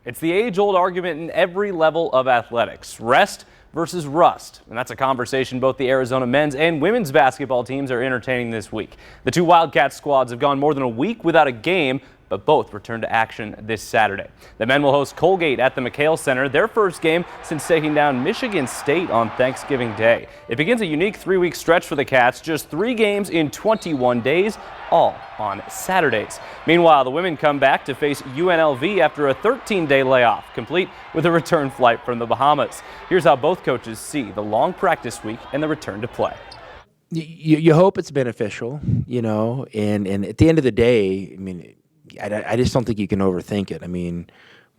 It's the age-old argument in every level of athletics, rest versus rust. And that's a conversation both the Arizona men's and women's basketball teams are entertaining this week. The two Wildcats squads have gone more than a week without a game, but both return to action this Saturday. The men will host Colgate at the McHale Center, their first game since taking down Michigan State on Thanksgiving Day. It begins a unique three-week stretch for the Cats, just 3 games in 21 days, all on Saturdays. Meanwhile, the women come back to face UNLV after a 13-day layoff, complete with a return flight from the Bahamas. Here's how both coaches see the long practice week and the return to play. You hope it's beneficial, and at the end of the day, I just don't think you can overthink it.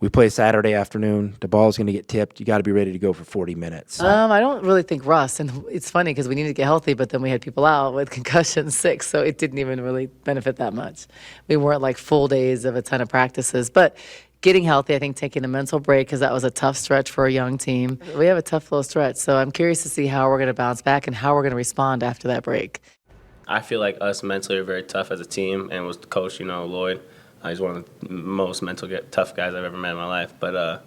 We play Saturday afternoon. The ball's going to get tipped. You got to be ready to go for 40 minutes. I don't really think rust, and it's funny because we needed to get healthy, but then we had people out with concussions, sick, so it didn't even really benefit that much. We weren't like full days of a ton of practices, but getting healthy, I think taking a mental break because that was a tough stretch for a young team. We have a tough little stretch, so I'm curious to see how we're going to bounce back and how we're going to respond after that break. I feel like us mentally are very tough as a team, and with the coach, Lloyd. He's one of the most tough guys I've ever met in my life. But, I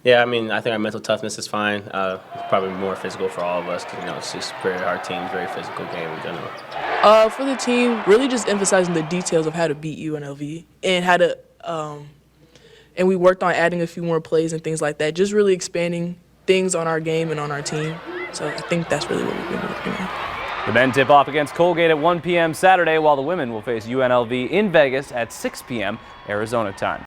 think our mental toughness is fine. It's probably more physical for all of us because, it's just very hard team, very physical game in general. For the team, really just emphasizing the details of how to beat UNLV and how to and we worked on adding a few more plays and things like that, just really expanding things on our game and on our team. So I think that's really what we've been working on. The men tip off against Colgate at 1 p.m. Saturday, while the women will face UNLV in Vegas at 6 p.m. Arizona time.